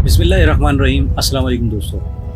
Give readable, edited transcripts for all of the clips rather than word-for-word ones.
बिस्मिल्लाहिर्रहमानिर्रहीम। अस्सलाम वालेकुम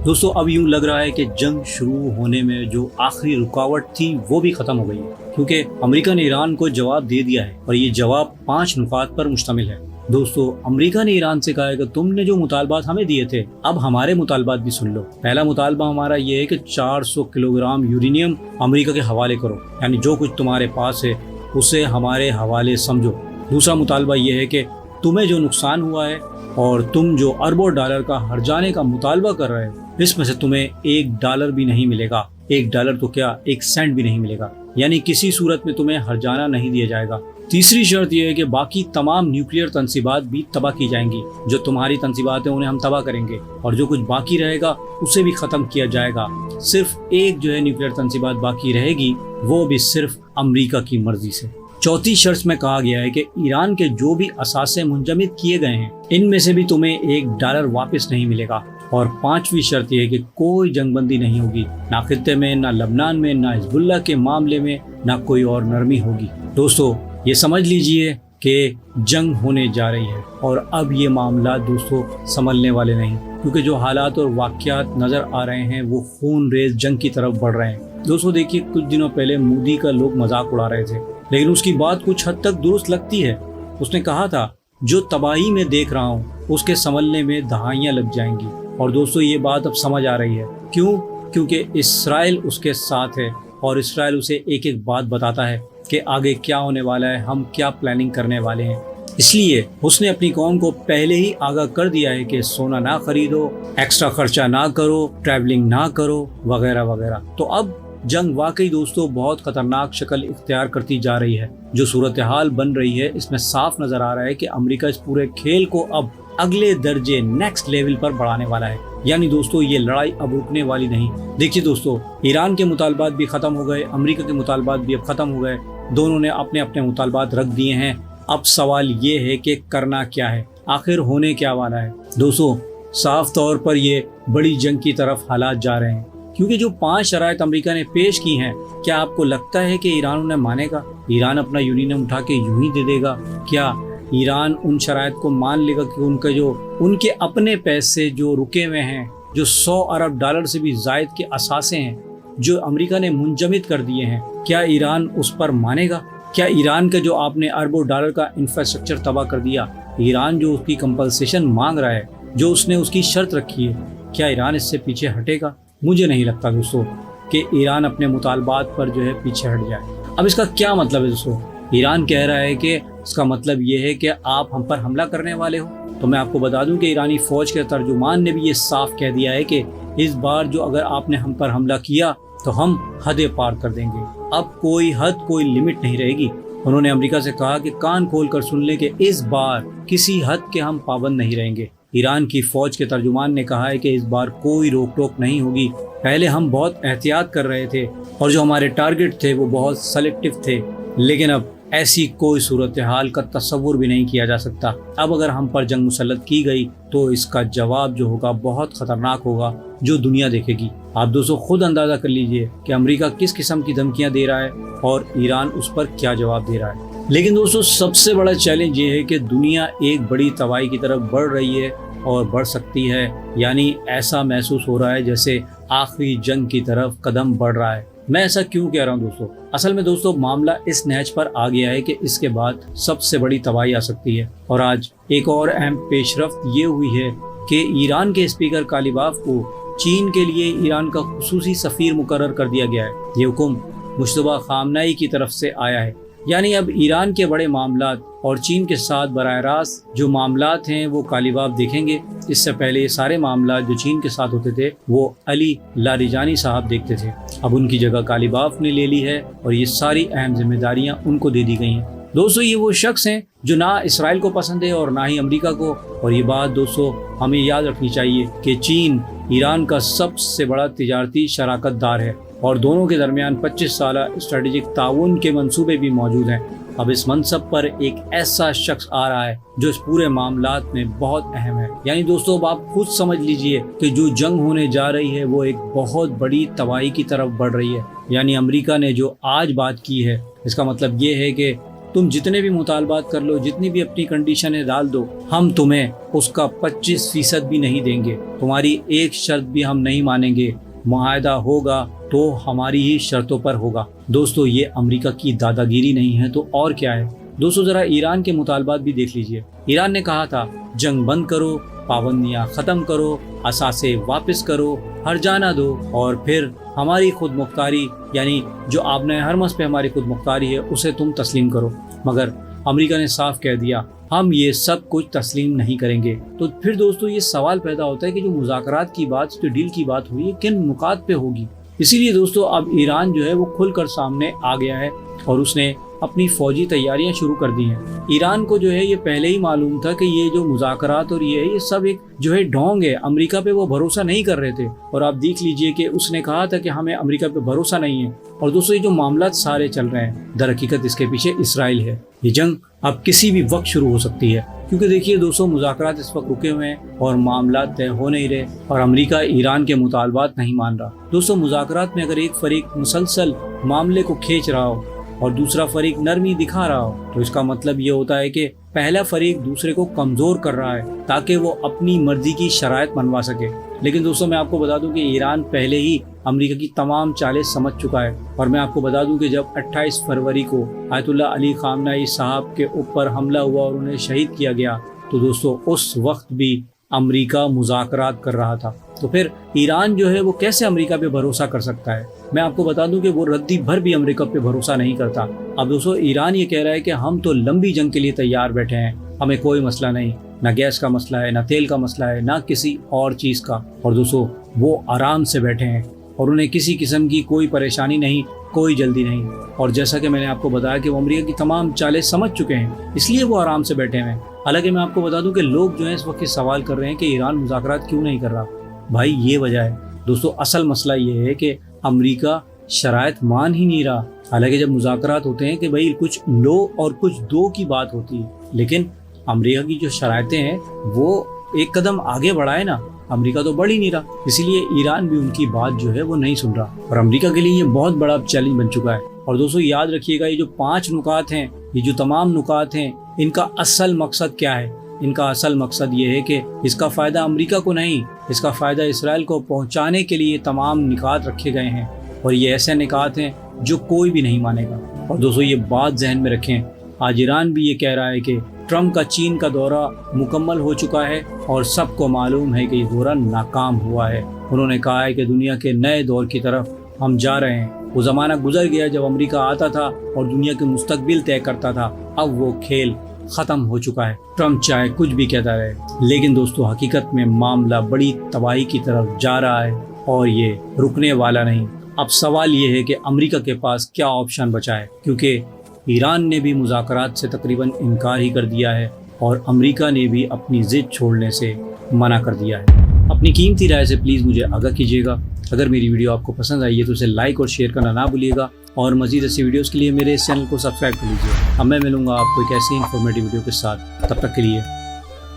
दोस्तों अब यूं लग रहा है कि जंग शुरू होने में जो आखिरी रुकावट थी वो भी ख़त्म हो गई है, क्योंकि अमेरिका ने ईरान को जवाब दे दिया है और ये जवाब 5 नुकात पर मुश्तमिल है। दोस्तों, अमेरिका ने ईरान से कहा है कि तुमने जो मुतालबात हमें दिए थे अब हमारे मुतालबात भी सुन लो। पहला मुतालबा हमारा ये है कि 400 किलोग्राम यूरेनियम अमेरिका के हवाले करो, यानी जो कुछ तुम्हारे पास है उसे हमारे हवाले समझो। दूसरा मुतालबा ये है कि तुम्हें जो नुकसान हुआ है और तुम जो अरबों डॉलर का हर्जाने का मुतालबा कर रहे हो, इसमें से तुम्हें $1 भी नहीं मिलेगा। $1 तो क्या, 1 सेंट भी नहीं मिलेगा, यानी किसी सूरत में तुम्हें हर्जाना नहीं दिया जाएगा। तीसरी शर्त यह है कि बाकी तमाम न्यूक्लियर तंसीबात भी तबाह की जाएंगी। जो तुम्हारी तंसीबात है उन्हें हम तबाह करेंगे और जो कुछ बाकी रहेगा उसे भी ख़त्म किया जाएगा। सिर्फ एक जो है न्यूक्लियर तंसीबात बाकी रहेगी, वो भी सिर्फ अमेरिका की मर्जी से। चौथी शर्त में कहा गया है कि ईरान के जो भी असासे मुंजमद किए गए हैं इनमें से भी तुम्हें $1 वापस नहीं मिलेगा। और पांचवी शर्त यह है कि कोई जंगबंदी नहीं होगी, ना खित्ते में, ना लबनान में, ना हिजबुल्लाह के मामले में, ना कोई और नरमी होगी। दोस्तों, ये समझ लीजिए कि जंग होने जा रही है और अब ये मामला दोस्तों संभलने वाले नहीं, क्योंकि जो हालात और वाक़यात नज़र आ रहे हैं वो खून रेज जंग की तरफ बढ़ रहे हैं। दोस्तों देखिए, कुछ दिनों पहले मोदी का लोग मजाक उड़ा रहे थे, लेकिन उसकी बात कुछ हद तक दुरुस्त लगती है। उसने कहा था जो तबाही में देख रहा हूँ उसके संभलने में दहाइयाँ लग जाएंगी। और दोस्तों ये बात अब समझ आ रही है। क्यों? क्योंकि इसराइल उसके साथ है और इसराइल उसे एक एक बात बताता है कि आगे क्या होने वाला है, हम क्या प्लानिंग करने वाले हैं। इसलिए उसने अपनी कौम को पहले ही आगाह कर दिया है कि सोना ना खरीदो, एक्स्ट्रा खर्चा ना करो, ट्रैवलिंग ना करो, वगैरह वगैरह। तो अब जंग वाकई दोस्तों बहुत खतरनाक शक्ल इख्तियार करती जा रही है। जो सूरत हाल बन रही है इसमें साफ नजर आ रहा है कि अमेरिका इस पूरे खेल को अब अगले दर्जे नेक्स्ट लेवल पर बढ़ाने वाला है। यानी दोस्तों ये लड़ाई अब रुकने वाली नहीं। देखिए दोस्तों, ईरान के मुतालबात भी खत्म हो गए, अमेरिका के मुतालबात भी अब खत्म हो गए। दोनों ने अपने अपने मुतालबात रख दिए हैं। अब सवाल ये है कि करना क्या है, आखिर होने क्या वाला है। दोस्तों साफ तौर पर ये बड़ी जंग की तरफ हालात जा रहे हैं, क्योंकि जो 5 शराइत अमेरिका ने पेश की हैं, क्या आपको लगता है कि ईरान उन्हें मानेगा? ईरान अपना यूरेनियम उठा के यूं ही दे देगा? क्या ईरान उन शराइत को मान लेगा कि उनके अपने पैसे जो रुके हुए हैं, जो $100 अरब से भी ज़ायद के असासे हैं जो अमेरिका ने मुंजमद कर दिए हैं, क्या ईरान उस पर मानेगा? क्या ईरान का जो आपने अरबों डॉलर का इंफ्रास्ट्रक्चर तबाह कर दिया, ईरान जो उसकी कंपनसेशन मांग रहा है, जो उसने उसकी शर्त रखी है, क्या ईरान इससे पीछे हटेगा? मुझे नहीं लगता दोस्तों कि ईरान अपने मुतालबात पर जो है पीछे हट जाए। अब इसका क्या मतलब है दोस्तों? ईरान कह रहा है कि इसका मतलब ये है कि आप हम पर हमला करने वाले हो। तो मैं आपको बता दूं कि ईरानी फ़ौज के तर्जुमान ने भी ये साफ कह दिया है कि इस बार जो अगर आपने हम पर हमला किया तो हम हदें पार कर देंगे। अब कोई हद, कोई लिमिट नहीं रहेगी। उन्होंने अमेरिका से कहा कि कान खोल कर सुन ले कि इस बार किसी हद के हम पाबंद नहीं रहेंगे। ईरान की फ़ौज के तर्जुमान ने कहा है कि इस बार कोई रोक टोक नहीं होगी। पहले हम बहुत एहतियात कर रहे थे और जो हमारे टारगेट थे वो बहुत सेलेक्टिव थे, लेकिन अब ऐसी कोई सूरत हाल का तस्वुर भी नहीं किया जा सकता। अब अगर हम पर जंग मुसल्लत की गई तो इसका जवाब जो होगा बहुत ख़तरनाक होगा, जो दुनिया देखेगी। आप दोस्तों खुद अंदाज़ा कर लीजिए कि अमेरिका किस किस्म की धमकियां दे रहा है और ईरान उस पर क्या जवाब दे रहा है। लेकिन दोस्तों सबसे बड़ा चैलेंज ये है कि दुनिया एक बड़ी तबाही की तरफ बढ़ रही है और बढ़ सकती है। यानी ऐसा महसूस हो रहा है जैसे आखिरी जंग की तरफ कदम बढ़ रहा है। मैं ऐसा क्यों कह रहा हूँ दोस्तों? असल में दोस्तों मामला इस नहज पर आ गया है कि इसके बाद सबसे बड़ी तबाही आ सकती है। और आज एक और अहम पेशरफ्त ये हुई है कि ईरान के स्पीकर कालिबाफ को चीन के लिए ईरान का खुसूसी सफ़ीर मुकर्रर कर दिया गया है। ये हुक्म मुश्तबा खामनाई की तरफ से आया है। यानी अब ईरान के बड़े मामलात और चीन के साथ बराह रास्त जो मामलात हैं वो कालिबाफ देखेंगे। इससे पहले ये सारे मामलात जो चीन के साथ होते थे वो अली लारिजानी साहब देखते थे। अब उनकी जगह कालिबाफ ने ले ली है और ये सारी अहम जिम्मेदारियां उनको दे दी गई हैं। दोस्तों ये वो शख्स हैं जो ना इसराइल को पसंद है और ना ही अमेरिका को। और ये बात दोस्तों हमें याद रखनी चाहिए कि चीन ईरान का सबसे बड़ा तिजारती शराकतदार है और दोनों के दरमियान 25 साला स्ट्रेटेजिक ताउन के मंसूबे भी मौजूद हैं। अब इस मनसब पर एक ऐसा शख्स आ रहा है जो इस पूरे मामलात में बहुत अहम है। यानी दोस्तों अब आप खुद समझ लीजिए कि जो जंग होने जा रही है वो एक बहुत बड़ी तबाही की तरफ बढ़ रही है। यानी अमेरिका ने जो आज बात की है इसका मतलब ये है कि تم جتنے بھی مطالبات کر لو، جتنی بھی اپنی کنڈیشنیں ڈال دو، ہم تمہیں اس کا 25% بھی نہیں دیں گے، تمہاری ایک شرط بھی ہم نہیں مانیں گے، معاہدہ ہوگا تو ہماری ہی شرطوں پر ہوگا۔ دوستو یہ امریکہ کی دادا گیری نہیں ہے تو اور کیا ہے؟ دوستو ذرا ایران کے مطالبات بھی دیکھ لیجئے۔ ایران نے کہا تھا جنگ بند کرو، پابندیاں ختم کرو، اثاثے واپس کرو، ہر جانا دو، اور پھر ہماری خود مختاری یعنی جو آبنائے حرمس پہ ہماری خود مختاری ہے اسے تم تسلیم کرو۔ مگر امریکہ نے صاف کہہ دیا ہم یہ سب کچھ تسلیم نہیں کریں گے۔ تو پھر دوستو یہ سوال پیدا ہوتا ہے کہ جو مذاکرات کی بات، جو ڈیل کی بات ہوئی ہے کن نکات پہ ہوگی؟ اسی لیے دوستو اب ایران جو ہے وہ کھل کر سامنے آ گیا ہے اور اس نے اپنی فوجی تیاریاں شروع کر دی ہیں۔ ایران کو جو ہے یہ پہلے ہی معلوم تھا کہ یہ جو مذاکرات اور یہ سب ایک جو ہے ڈھونگ ہے، امریکہ پہ وہ بھروسہ نہیں کر رہے تھے، اور آپ دیکھ لیجئے کہ اس نے کہا تھا کہ ہمیں امریکہ پہ بھروسہ نہیں ہے۔ اور دوستو یہ جو معاملات سارے چل رہے ہیں در حقیقت اس کے پیچھے اسرائیل ہے۔ یہ جنگ اب کسی بھی وقت شروع ہو سکتی ہے، کیونکہ دیکھیے دوستو مذاکرات اس وقت رکے ہوئے ہیں اور معاملات طے ہو نہیں رہے، اور امریکہ ایران کے مطالبات نہیں مان رہا۔ دوستو مذاکرات میں اگر ایک فریق مسلسل معاملے کو کھینچ رہا ہو اور دوسرا فریق نرمی دکھا رہا ہو تو اس کا مطلب یہ ہوتا ہے کہ پہلا فریق دوسرے کو کمزور کر رہا ہے تاکہ وہ اپنی مرضی کی شرائط منوا سکے۔ لیکن دوستو میں آپ کو بتا دوں کہ ایران پہلے ہی امریکہ کی تمام چالیں سمجھ چکا ہے، اور میں آپ کو بتا دوں کہ جب 28 فروری کو آیت اللہ علی خامنہ ای صاحب کے اوپر حملہ ہوا اور انہیں شہید کیا گیا تو دوستو اس وقت بھی امریکہ مذاکرات کر رہا تھا۔ تو پھر ایران جو ہے وہ کیسے امریکہ پہ بھروسہ کر سکتا ہے؟ میں آپ کو بتا دوں کہ وہ ردی بھر بھی امریکہ پہ بھروسہ نہیں کرتا۔ اب دوستو ایران یہ کہہ رہا ہے کہ ہم تو لمبی جنگ کے لیے تیار بیٹھے ہیں، ہمیں کوئی مسئلہ نہیں، نہ گیس کا مسئلہ ہے، نہ تیل کا مسئلہ ہے، نہ کسی اور چیز کا۔ اور دوستو وہ آرام سے بیٹھے ہیں اور انہیں کسی قسم کی کوئی پریشانی نہیں، کوئی جلدی نہیں، اور جیسا کہ میں نے آپ کو بتایا کہ وہ امریکہ کی تمام چالیں سمجھ چکے ہیں، اس لیے وہ آرام سے بیٹھے ہیں۔ حالانکہ میں آپ کو بتا دوں کہ لوگ جو ہیں اس وقت سوال کر رہے ہیں کہ ایران مذاکرات کیوں نہیں کر رہا۔ بھائی یہ وجہ ہے دوستو، اصل مسئلہ یہ ہے کہ امریکہ شرائط مان ہی نہیں رہا۔ حالانکہ جب مذاکرات ہوتے ہیں کہ بھائی کچھ لو اور کچھ دو کی بات ہوتی ہے، لیکن امریکہ کی جو شرائطیں ہیں وہ ایک قدم آگے بڑھائے نا، امریکہ تو بڑھ ہی نہیں رہا، اسی لیے ایران بھی ان کی بات جو ہے وہ نہیں سن رہا، اور امریکہ کے لیے یہ بہت بڑا چیلنج بن چکا ہے۔ اور دوستو یاد رکھیے گا یہ جو 5 نکات ہیں، یہ جو تمام نکات ہیں، ان کا اصل مقصد کیا ہے؟ ان کا اصل مقصد یہ ہے کہ اس کا فائدہ امریکہ کو نہیں، اس کا فائدہ اسرائیل کو پہنچانے کے لیے تمام نکات رکھے گئے ہیں، اور یہ ایسے نکات ہیں جو کوئی بھی نہیں مانے گا۔ اور دوستو یہ بات ذہن میں رکھیں، آج ایران بھی یہ کہہ رہا ہے کہ ٹرمپ کا چین کا دورہ مکمل ہو چکا ہے اور سب کو معلوم ہے کہ یہ دورہ ناکام ہوا ہے۔ انہوں نے کہا ہے کہ دنیا کے نئے دور کی طرف ہم جا رہے ہیں، وہ زمانہ گزر گیا جب امریکہ آتا تھا اور دنیا کے مستقبل طے کرتا تھا، اب وہ کھیل ختم ہو چکا ہے۔ ٹرمپ چاہے کچھ بھی کہتا رہے، لیکن دوستو حقیقت میں معاملہ بڑی تباہی کی طرف جا رہا ہے اور یہ رکنے والا نہیں۔ اب سوال یہ ہے کہ امریکہ کے پاس کیا آپشن بچا ہے، کیونکہ ایران نے بھی مذاکرات سے تقریباً انکار ہی کر دیا ہے اور امریکہ نے بھی اپنی ضد چھوڑنے سے منع کر دیا ہے۔ اپنی قیمتی رائے سے پلیز مجھے آگاہ کیجیے گا۔ اگر میری ویڈیو آپ کو پسند آئی ہے تو اسے لائک اور شیئر کرنا نہ بھولیے گا، اور مزید ایسی ویڈیوز کے لیے میرے اس چینل کو سبسکرائب کر لیجیے۔ اب میں ملوں گا آپ کو ایک ایسی انفارمیٹیو ویڈیو کے ساتھ، تب تک کے لیے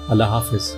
اللہ حافظ۔